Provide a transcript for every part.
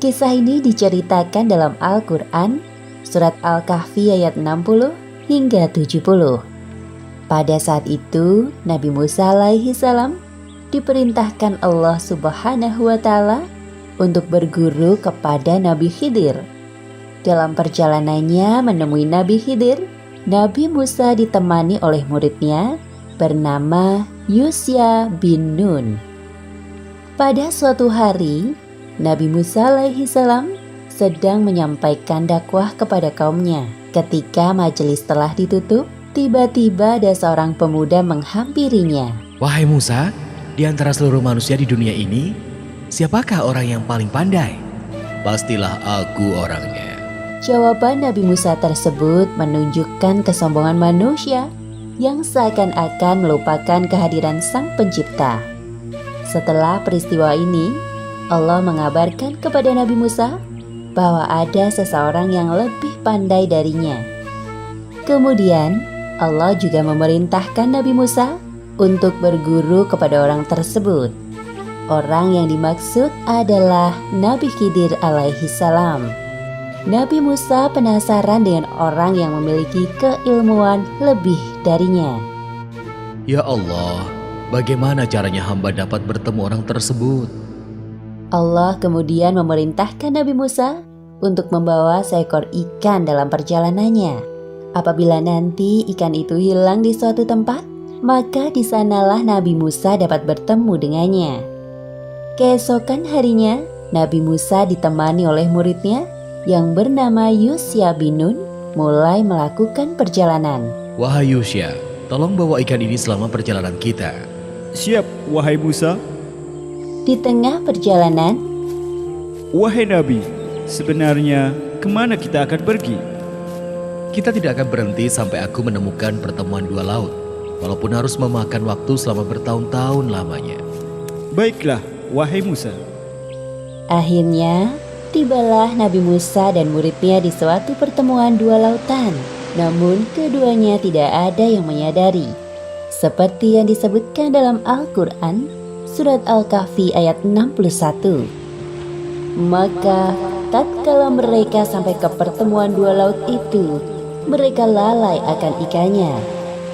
Kisah ini diceritakan dalam Al-Quran, surat Al-Kahfi ayat 60 hingga 70. Pada saat itu, Nabi Musa alaihi salam diperintahkan Allah Subhanahu wa Ta'ala untuk berguru kepada Nabi Khidir. Dalam perjalanannya menemui Nabi Khidir, Nabi Musa ditemani oleh muridnya bernama Yusya bin Nun. Pada suatu hari, Nabi Musa alaihi salam sedang menyampaikan dakwah kepada kaumnya. Ketika majelis telah ditutup, tiba-tiba ada seorang pemuda menghampirinya. Wahai Musa, di antara seluruh manusia di dunia ini, siapakah orang yang paling pandai? Pastilah aku orangnya. Jawaban Nabi Musa tersebut menunjukkan kesombongan manusia yang seakan-akan melupakan kehadiran Sang Pencipta. Setelah peristiwa ini, Allah mengabarkan kepada Nabi Musa bahwa ada seseorang yang lebih pandai darinya. Kemudian, Allah juga memerintahkan Nabi Musa untuk berguru kepada orang tersebut. Orang yang dimaksud adalah Nabi Khidir alaihi salam. Nabi Musa penasaran dengan orang yang memiliki keilmuan lebih darinya. Ya Allah, bagaimana caranya hamba dapat bertemu orang tersebut? Allah kemudian memerintahkan Nabi Musa untuk membawa seekor ikan dalam perjalanannya. Apabila nanti ikan itu hilang di suatu tempat, maka di sanalah Nabi Musa dapat bertemu dengannya. Keesokan harinya, Nabi Musa ditemani oleh muridnya yang bernama Yusya bin Nun mulai melakukan perjalanan. Wahai Yusya, tolong bawa ikan ini selama perjalanan kita. Siap, wahai Musa. Di tengah perjalanan, Wahai Nabi, sebenarnya kemana kita akan pergi? Kita tidak akan berhenti sampai aku menemukan pertemuan dua laut, walaupun harus memakan waktu selama bertahun-tahun lamanya. Baiklah, wahai Musa. akhirnya tibalah Nabi Musa dan muridnya di suatu pertemuan dua lautan. Namun keduanya tidak ada yang menyadari. Seperti yang disebutkan dalam Al-Quran, surat Al-Kahfi ayat 61. Maka tatkala mereka sampai ke pertemuan dua laut itu, mereka lalai akan ikannya.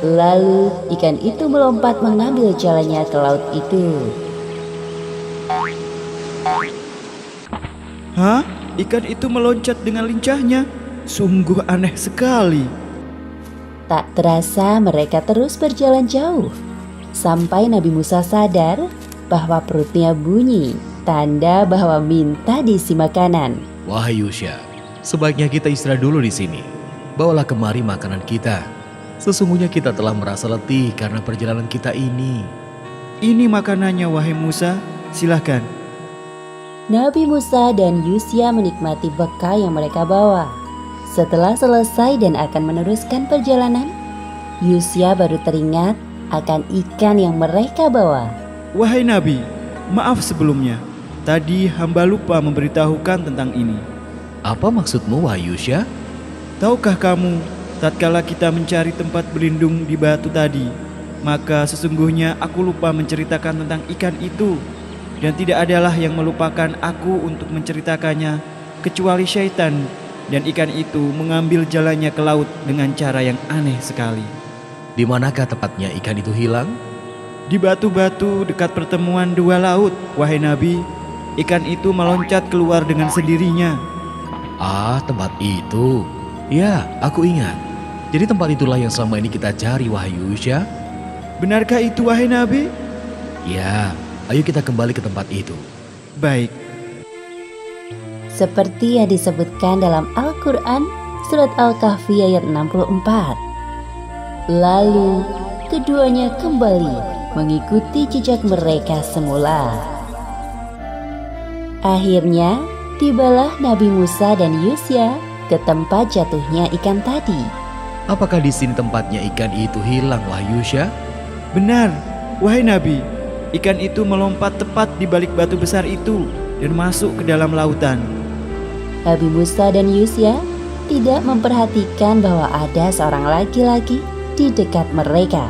Lalu ikan itu melompat mengambil jalannya ke laut itu. Hah? Ikan itu meloncat dengan lincahnya. Sungguh aneh sekali. Tak terasa mereka terus berjalan jauh, sampai Nabi Musa sadar bahwa perutnya bunyi, tanda bahwa minta diisi makanan. Wahai Yusya, sebaiknya kita istirahat dulu di sini. Bawalah kemari makanan kita. Sesungguhnya kita telah merasa letih karena perjalanan kita ini. Ini makanannya, wahai Musa. Silahkan. Nabi Musa dan Yusya menikmati bekal yang mereka bawa. Setelah selesai dan akan meneruskan perjalanan, Yusya baru teringat akan ikan yang mereka bawa. Wahai Nabi, maaf sebelumnya. Tadi hamba lupa memberitahukan tentang ini. Apa maksudmu, wahai Yusya? Tahukah kamu, tatkala kita mencari tempat berlindung di batu tadi, maka sesungguhnya aku lupa menceritakan tentang ikan itu. Dan tidak adalah yang melupakan aku untuk menceritakannya, kecuali syaitan. Dan ikan itu mengambil jalannya ke laut dengan cara yang aneh sekali. Di manakah tepatnya ikan itu hilang? Di batu-batu dekat pertemuan dua laut, wahai Nabi. Ikan itu meloncat keluar dengan sendirinya. Ah, tempat itu. Ya, aku ingat. Jadi tempat itulah yang selama ini kita cari, wahai Yusya. Benarkah itu, wahai Nabi? Ya, ayo kita kembali ke tempat itu. Baik. Seperti yang disebutkan dalam Al-Quran, surat Al-Kahfi ayat 64. Lalu keduanya kembali mengikuti jejak mereka semula. Akhirnya tibalah Nabi Musa dan Yusya ke tempat jatuhnya ikan tadi. Apakah di sini tempatnya ikan itu hilang, wahai Yusya? Benar, wahai Nabi. Ikan itu melompat tepat di balik batu besar itu dan masuk ke dalam lautan. Nabi Musa dan Yusya tidak memperhatikan bahwa ada seorang laki-laki di dekat mereka.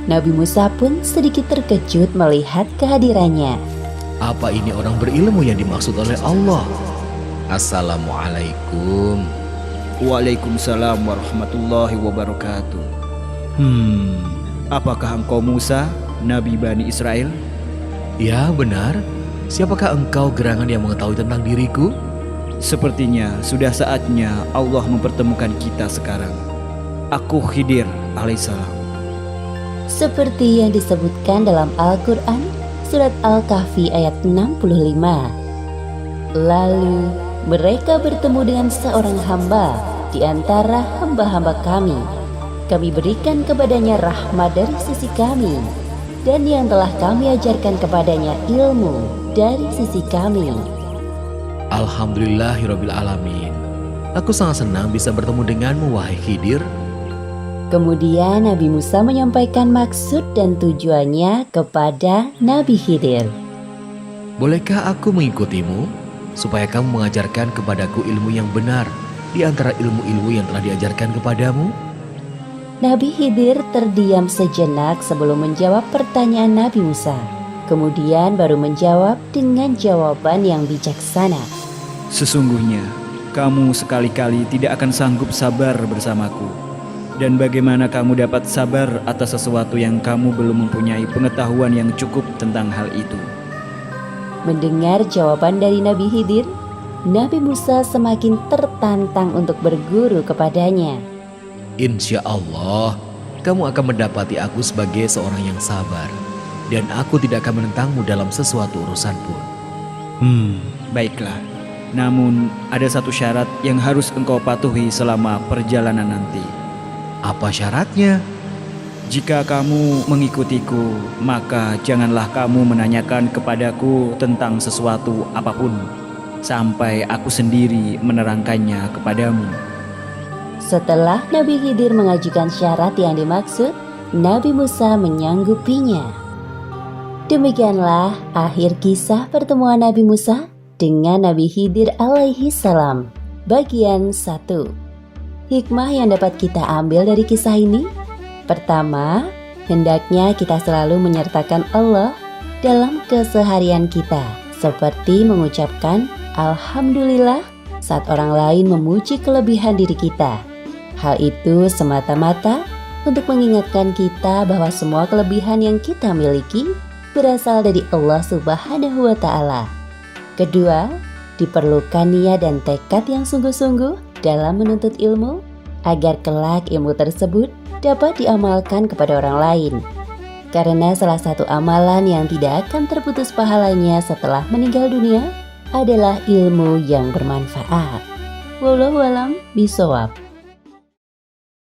Nabi Musa pun sedikit terkejut melihat kehadirannya. Apa ini orang berilmu yang dimaksud oleh Allah? Assalamualaikum. Waalaikumsalam warahmatullahi wabarakatuh. Apakah engkau Musa, Nabi Bani Israel? Ya, benar. Siapakah engkau gerangan yang mengetahui tentang diriku? Sepertinya sudah saatnya Allah mempertemukan kita sekarang. Aku Khidir alaihissalam. Seperti yang disebutkan dalam Al-Quran, surat Al-Kahfi ayat 65. Lalu mereka bertemu dengan seorang hamba di antara hamba-hamba kami. Kami berikan kepadanya rahmat dari sisi kami, dan yang telah kami ajarkan kepadanya ilmu dari sisi kami. Alhamdulillahirabbil alamin. Aku sangat senang bisa bertemu denganmu, wahai Khidir. Kemudian Nabi Musa menyampaikan maksud dan tujuannya kepada Nabi Khidir. Bolehkah aku mengikutimu supaya kamu mengajarkan kepadaku ilmu yang benar di antara ilmu-ilmu yang telah diajarkan kepadamu? Nabi Khidir terdiam sejenak sebelum menjawab pertanyaan Nabi Musa. Kemudian baru menjawab dengan jawaban yang bijaksana. Sesungguhnya kamu sekali-kali tidak akan sanggup sabar bersamaku. Dan bagaimana kamu dapat sabar atas sesuatu yang kamu belum mempunyai pengetahuan yang cukup tentang hal itu? Mendengar jawaban dari Nabi Khidir, Nabi Musa semakin tertantang untuk berguru kepadanya. Insya Allah, kamu akan mendapati aku sebagai seorang yang sabar. Dan aku tidak akan menentangmu dalam sesuatu urusan pun. Baiklah. Namun ada satu syarat yang harus engkau patuhi selama perjalanan nanti. Apa syaratnya? Jika kamu mengikutiku, maka janganlah kamu menanyakan kepadaku tentang sesuatu apapun sampai aku sendiri menerangkannya kepadamu. Setelah Nabi Khidir mengajukan syarat yang dimaksud, Nabi Musa menyanggupinya. Demikianlah akhir kisah pertemuan Nabi Musa dengan Nabi Khidir alaihi salam. Bagian 1. Hikmah yang dapat kita ambil dari kisah ini. Pertama, hendaknya kita selalu menyertakan Allah dalam keseharian kita, seperti mengucapkan Alhamdulillah saat orang lain memuji kelebihan diri kita. Hal itu semata-mata untuk mengingatkan kita bahwa semua kelebihan yang kita miliki berasal dari Allah Subhanahu wa Ta'ala. Kedua, diperlukan niat dan tekad yang sungguh-sungguh dalam menuntut ilmu agar kelak ilmu tersebut dapat diamalkan kepada orang lain. Karena salah satu amalan yang tidak akan terputus pahalanya setelah meninggal dunia adalah ilmu yang bermanfaat. Wallahu a'lam bishawab.